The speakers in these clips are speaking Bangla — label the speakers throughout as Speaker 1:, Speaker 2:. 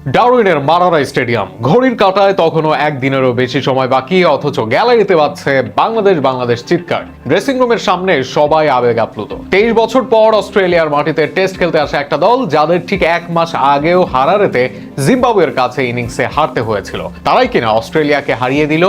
Speaker 1: ডারউইনের মারারা স্টেডিয়াম, ঘড়ির কাঁটায় তখনও একদিনেরও বেশি সময় বাকি, অথচ গ্যালারিতে বাজছে বাংলাদেশ চিৎকার। ড্রেসিং রুমের সামনে সবাই আবেগ আপ্লুত। 23 বছর পর অস্ট্রেলিয়ার মাটিতে টেস্ট খেলতে আসা একটা দল, যাদের ঠিক এক মাস আগেও হারারেতে জিম্বাবুয়ের কাছে ইনিংসে হারতে হয়েছিল, তারাই কিনা অস্ট্রেলিয়াকে হারিয়ে দিল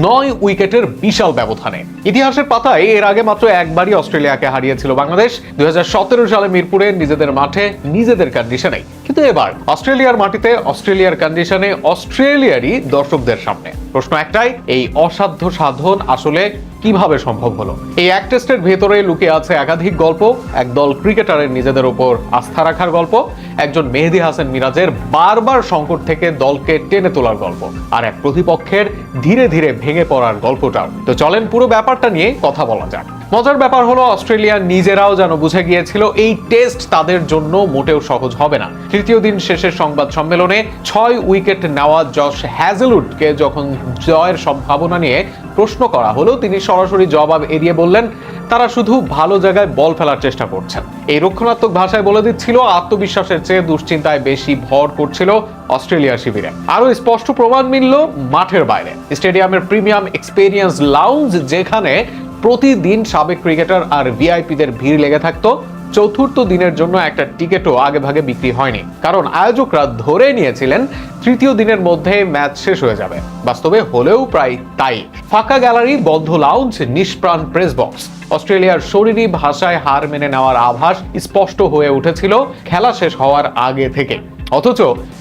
Speaker 1: 9 উইকেটের বিশাল ব্যবধানে। ইতিহাসের পাতায় এর আগে মাত্র একবারই অস্ট্রেলিয়াকে হারিয়েছিল বাংলাদেশ, 2017 সালে মিরপুরে নিজেদের মাঠে নিজেদের কন্ডিশনে। কিন্তু এবার অস্ট্রেলিয়ার মাটিতে অস্ট্রেলিয়ার কন্ডিশনে অস্ট্রেলিয়ারই দর্শকদের সামনে প্রশ্ন একটাই, এই অসাধ্য সাধন আসলে কিভাবে সম্ভব হলো? এই এক টেস্টের ভেতরে লুকিয়ে আছে একাধিক গল্প। একদল ক্রিকেটারের নিজেদের উপর আস্থা রাখার গল্প, একজন মেহেদী হাসান মিরাজের বারবার সংকট থেকে দলকে টেনে তোলার গল্প, আর এক প্রতিপক্ষের ধীরে ধীরে ভেঙে পড়ার গল্পটাও। তো চলেন পুরো ব্যাপারটা নিয়ে কথা বলা যাক। মজার ব্যাপার হলো, অস্ট্রেলিয়া নিজেরাও যেন বুঝে গিয়েছিল এই টেস্ট তাদের জন্য মোটেও সহজ হবে না। তৃতীয় দিন শেষের সংবাদ সম্মেলনে 6 উইকেট নেওয়া জশ হ্যাজেলউডকে যখন জয়ের সম্ভাবনা নিয়ে প্রশ্ন করা হলো, তিনি সরাসরি জবাব এড়িয়ে বললেন তারা শুধু ভালো জায়গায় বল ফেলার চেষ্টা করছেন। এই রক্ষণাত্মক ভাষায় বলে দিচ্ছিল আত্মবিশ্বাসের চেয়ে দুশ্চিন্তায় বেশি ভর করছিল অস্ট্রেলিয়ার শিবিরে। আরো স্পষ্ট প্রমাণ মিলল মাঠের বাইরে, স্টেডিয়ামের প্রিমিয়াম এক্সপেরিয়েন্স লাউঞ্জ, যেখানে প্রতিদিন সাবেক ক্রিকেটার আর ভিআইপিদের ভিড় লেগে থাকতো। চতুর্থ দিনের জন্য একটা টিকিটও আগে ভাগে বিক্রি হয়নি, কারণ আয়োজকরা ধরে নিয়েছিলেন তৃতীয় দিনের মধ্যে ম্যাচ শেষ হয়ে যাবে। বাস্তবে হলেও প্রায় তাই। ফাঁকা গ্যালারি, বদ্ধ লাউঞ্জ, নিষ্প্রাণ প্রেস বক্স, অস্ট্রেলিয়ার শরীরী ভাষায় হার মেনে নেওয়ার আভাস স্পষ্ট হয়ে উঠেছিল খেলা শেষ হওয়ার আগে থেকে। অথচ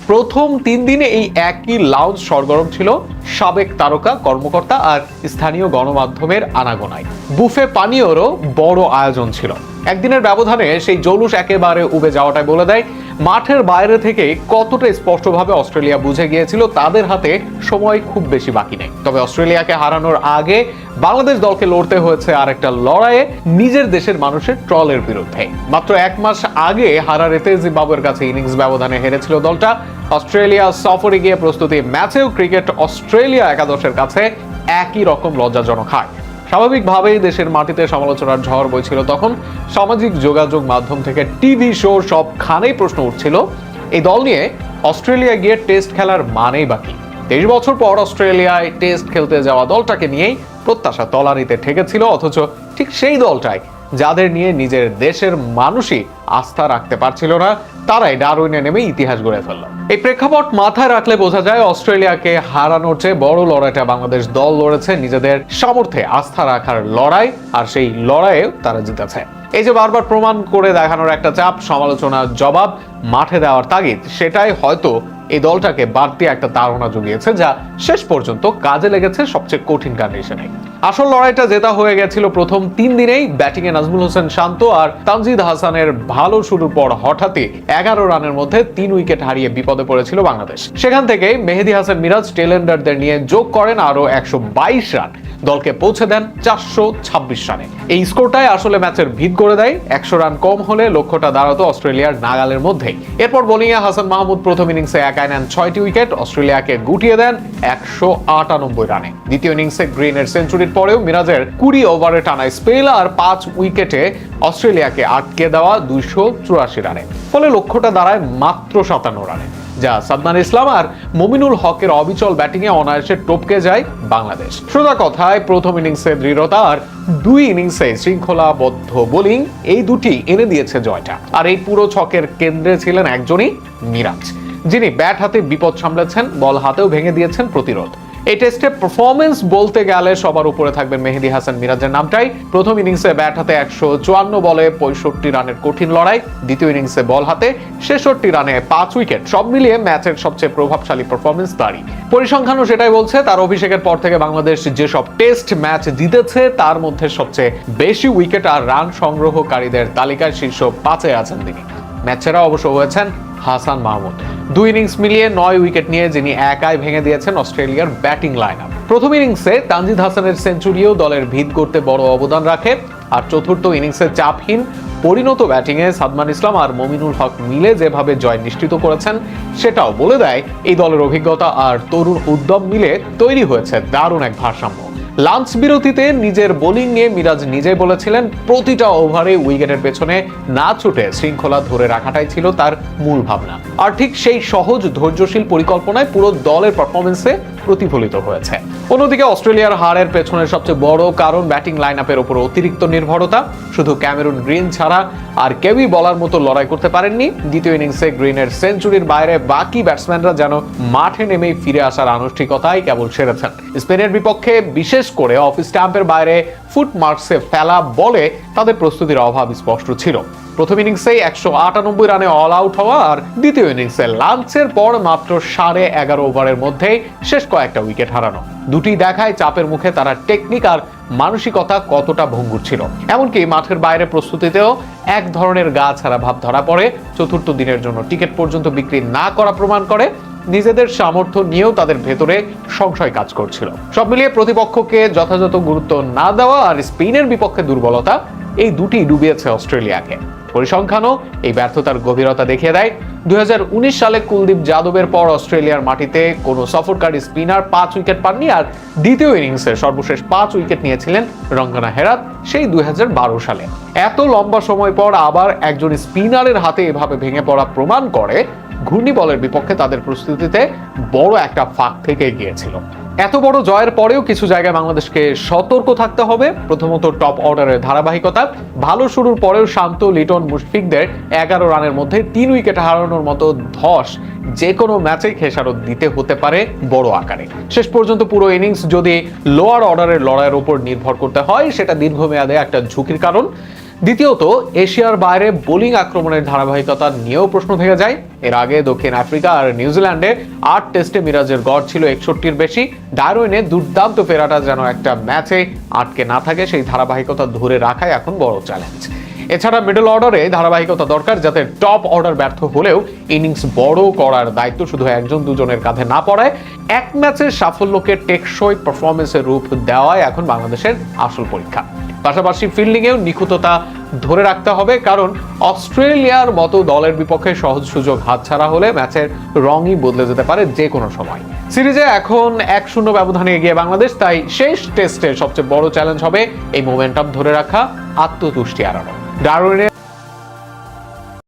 Speaker 1: প্রথম 3 দিনে এই একই লাউঞ্জ সরগরম ছিল সাবেক তারকা, কর্মকর্তা আর স্থানীয় গণমাধ্যমের আনাগোনায়। বুফে পানীয়রও বড় আয়োজন ছিল। একদিনের ব্যবধানে সেই জৌলুস একেবারে উবে যাওয়াটাই বলে দেয় মাঠের বাইরে থেকে কতটা স্পষ্টভাবে অস্ট্রেলিয়া বুঝে গিয়েছিল তাদের হাতে সময় খুব বেশি বাকি নেই। তবে অস্ট্রেলিয়াকে হারানোর আগে বাংলাদেশ দলকে লড়তে হয়েছে আরেকটা লড়াইয়ে, নিজের দেশের মানুষের ট্রলের বিরুদ্ধে। মাত্র 1 মাস আগে হারারেতে জিম্বাবুয়ের কাছে ইনিংস ব্যবধানে হেরেছিল দলটা। অস্ট্রেলিয়া সফরে গিয়ে প্রস্তুতি ম্যাচেও ক্রিকেট অস্ট্রেলিয়া একাদশের কাছে একই রকম লজ্জাজনক হার। স্বাভাবিকভাবেই দেশের মাটিতে সমালোচনার ঝড় বইছিল তখন। সামাজিক যোগাযোগ মাধ্যম থেকে টিভি শো সবখানেই প্রশ্ন উঠছিল এই দল নিয়ে অস্ট্রেলিয়া গিয়ে টেস্ট খেলার মানেই বাকি। 23 বছর পর অস্ট্রেলিয়ায় টেস্ট খেলতে যাওয়া দলটাকে নিয়েই প্রত্যাশা তলানিতে ঠেকেছিল, অথচ ঠিক সেই দলটাই যাদের নিয়ে নিজের দেশের মানুষই আস্থা রাখতে পারছিল না, তারাই ডারউইনে নেমে ইতিহাস গড়ে ফেলল। এই প্রেক্ষাপট মাথায় রাখলে বোঝা যায় অস্ট্রেলিয়াকে হারানোর চেয়ে বড় লড়াইটা বাংলাদেশ দল লড়েছে নিজেদের সামর্থ্যে আস্থা রাখার লড়াই, আর সেই লড়াইয়েও তারা জিতেছে। এই যে বারবার প্রমাণ করে দেখানোর একটা চাপ, সমালোচনার জবাব মাঠে দেওয়ার তাগিদ, সেটাই হয়তো এই দলটাকে বাড়তি একটা তাড়না জুগিয়েছে, যা শেষ পর্যন্ত কাজে লেগেছে সবচেয়ে কঠিন কন্ডিশনে। আসল লড়াইটা জেতা হয়ে গেছিল প্রথম 3 দিনেই। ব্যাটিংয়ে নাজমুল হোসেন শান্ত আর তানজিদ হাসানের ভালো শুরুর পর হঠাৎই 11 রানের মধ্যে 3 উইকেট হারিয়ে বিপদে পড়েছিল বাংলাদেশ। সেখান থেকে মেহেদী হাসান মিরাজ টেলেন্ডারদের নিয়ে যোগ করেন আরো 122 রান, দলকে পৌঁছে দেন 426 রানে। এই স্কোরটাই আসলে ম্যাচের ভিত করে দেয়। 100 রান কম হলে লক্ষ্যটা দাঁড়াতো অস্ট্রেলিয়ার নাগালের মধ্যেই। এরপর বোলিংয়ে হাসান মাহমুদ প্রথম ইনিংসে একাই নেন 6টি উইকেট, অস্ট্রেলিয়াকে গুটিয়ে দেন 198 রানে। দ্বিতীয় ইনিংসে গ্রিনের সেঞ্চুরির পরেও মিরাজের 20 ওভারে টানা স্পেল আর 5 উইকেটে অস্ট্রেলিয়াকে আটকে দেওয়া 284 রানে। ফলে লক্ষ্যটা দাঁড়ায় মাত্র 57 রানে, যা সাদমান ইসলাম আর মমিনুল হকের অবিচল ব্যাটিংয়ে অনায়াসে টপকে যায় বাংলাদেশ। সোজা কথায় প্রথম ইনিংসে দৃঢ়তা আর 2 ইনিংসে শৃঙ্খলাবদ্ধ বোলিং, এই দুটি এনে দিয়েছে জয়টা। আর এই পুরো ছকের কেন্দ্রে ছিলেন একজনই, মিরাজ, যিনি ব্যাট হাতে বিপদ সামলেছেন, বল হাতেও ভেঙে দিয়েছেন প্রতিরোধ। এই টেস্টে পারফরমেন্স বলতে গেলে সবার উপরে থাকবেন মেহেদী হাসান মিরাজের নামটাই। প্রথম ইনিংসে ব্যাট হাতে 154 বলে 65 রানের কঠিন লড়াই, দ্বিতীয় ইনিংসে বল হাতে 66 রানে 5 উইকেট, সব মিলিয়ে ম্যাচের সবচেয়ে প্রভাবশালী পারফরমেন্স তারই। পরিসংখ্যানও সেটাই বলছে, তার অভিষেকের পর থেকে বাংলাদেশ যেসব টেস্ট ম্যাচ জিতেছে তার মধ্যে সবচেয়ে বেশি উইকেট আর রান সংগ্রহকারীদের তালিকায় শীর্ষ 5-এ আছেন তিনি। ম্যাচ সেরা অবশ্য হয়েছেন হাসান মাহমুদ। 2 ইনিংস মিলিয়ে 9 উইকেট নিয়ে যিনি একাই ভেঙে দিয়েছেন অস্ট্রেলিয়ার ব্যাটিং লাইন আপ। প্রথম ইনিংসে তানজিদ হাসানের সেঞ্চুরিও দলের ভিত করতে বড় অবদান রাখে। আর চতুর্থ ইনিংসে চাপহীন পরিণত ব্যাটিংয়ে সাদমান ইসলাম আর মমিনুল হক মিলে যেভাবে জয় নিশ্চিত করেছেন, সেটাও বলে দেয় এই দলের অভিজ্ঞতা আর তরুণ উদ্যম মিলে তৈরি হয়েছে দারুণ এক ভারসাম্য। লাঞ্চ বিরতিতে নিজের বোলিং নিয়ে মিরাজ নিজেই বলেছিলেন, প্রতিটা ওভারে উইকেটের পেছনে না ছুটে শৃঙ্খলা ধরে রাখাটাই ছিল তার মূল ভাবনা। আর ঠিক সেই সহজ ধৈর্যশীল পরিকল্পনায় পুরো দলের পারফরমেন্সে প্রতিফলিত হয়েছে। অন্যদিকে অস্ট্রেলিয়ার হারের পেছনের সবচেয়ে বড় কারণ ব্যাটিং লাইন আপের উপর অতিরিক্ত নির্ভরতা। শুধু ক্যামেরুন গ্রিন ছাড়া আর কেউই বলার মতো লড়াই করতে পারেননি। দ্বিতীয় ইনিংসে গ্রিনের সেঞ্চুরির বাইরে বাকি ব্যাটসম্যানরা যেন মাঠে নেমেই ফিরে আসার আনুষ্ঠানিকতায় কেবল সেরেছেন। স্পেনের বিপক্ষে বিশেষ করে অফ স্টাম্পের বাইরে ফুট মার্কসে ফেলা বলে তাদের প্রস্তুতির অভাব স্পষ্ট ছিল। প্রথম ইনিংসেই 198 রানে অল আউট হওয়া আর দ্বিতীয় ইনিংসে লাঞ্চের পর মাত্র 11.5 ওভারের মধ্যেই শেষ কয়েকটা উইকেট হারানো। দুটি দেখায় চাপের মুখে তারা টেকনিক আর মানসিকতা কতটা ভঙ্গুর ছিল। এমনকি মাঠের বাইরে প্রস্তুতিতেও এক ধরনের গা ছাড়া ভাব ধরা পড়ে। চতুর্থ দিনের জন্য টিকিট পর্যন্ত বিক্রি না করা প্রমাণ করে নিজেদের সামর্থ্য নিয়েও তাদের ভেতরে সংশয় কাজ করছিল। সব মিলিয়ে প্রতিপক্ষকে যথাযথ গুরুত্ব না দেওয়া আর স্পেনের বিপক্ষে দুর্বলতা, এই দুটি ডুবিয়েছে অস্ট্রেলিয়াকে। পরিসংখ্যানও এই ব্যর্থতার গভীরতা দেখিয়ে দেয়। 2019 সালে কুলদীপ যাদবের পর অস্ট্রেলিয়ার মাটিতে কোনো সফরকারী স্পিনার 5 উইকেট পাননি, আর দ্বিতীয় ইনিংসে সর্বশেষ 5 উইকেট নিয়েছিলেন রঙ্গনা হেরাত সেই 2012 সালে। এত লম্বা সময় পর আবার একজন স্পিনারের হাতে এভাবে ভেঙে পড়া প্রমাণ করে ঘূর্ণিবলের বিপক্ষে তাদের প্রস্তুতিতে বড় একটা ফাঁক থেকে গিয়েছিল। এত বড় জয়ের পরেও কিছু জায়গায় বাংলাদেশকে সতর্ক থাকতে হবে। প্রথমত টপ অর্ডারের ধারাবাহিকতা। ভালো শুরুর পরেও শান্ত, লিটন, মুশফিকদের 11 রানের মধ্যে 3 উইকেট হারানোর মতো ধস যে কোনো ম্যাচে খেসারত দিতে হতে পারে বড় আকারে। শেষ পর্যন্ত পুরো ইনিংস যদি লোয়ার অর্ডারের লড়াইয়ের উপর নির্ভর করতে হয়, সেটা দীর্ঘমেয়াদে একটা ঝুঁকির কারণ। দ্বিতীয়ত, এশিয়ার বাইরে বোলিং আক্রমণের ধারাবাহিকতা নিয়েও প্রশ্ন থেকে যায়। এর আগে দক্ষিণ আফ্রিকা আর নিউজিল্যান্ডে 8 টেস্টে মিরাজের গড় ছিল 61-র বেশি। ডারউইনে দুর্দান্ত ফেরাটা যেন একটা ম্যাচে আটকে না থাকে, সেই ধারাবাহিকতা ধরে রাখাই এখন বড় চ্যালেঞ্জ। এছাড়া মিডল অর্ডারে ধারাবাহিকতা দরকার, যাতে টপ অর্ডার ব্যর্থ হলেও ইনিংস বড় করার দায়িত্ব শুধু একজন দুজনের কাঁধে না পড়ায়। এক ম্যাচের সাফল্যকে টেকসই পারফরমেন্সের রূপ দেওয়াই এখন বাংলাদেশের আসল পরীক্ষা। পাশাপাশি ফিল্ডিংয়েও নিখুঁততা ধরে রাখতে হবে, কারণ অস্ট্রেলিয়ার মতো দলের বিপক্ষে সহজ সুযোগ হাতছাড়া হলে ম্যাচের রঙই বদলে যেতে পারে যে কোনো সময়। সিরিজে এখন 1-0 ব্যবধানে এগিয়ে বাংলাদেশ, তাই শেষ টেস্টের সবচেয়ে বড় চ্যালেঞ্জ হবে এই মোমেন্টাম ধরে রাখা, আত্মতুষ্টি এড়ানো। ডারউইনে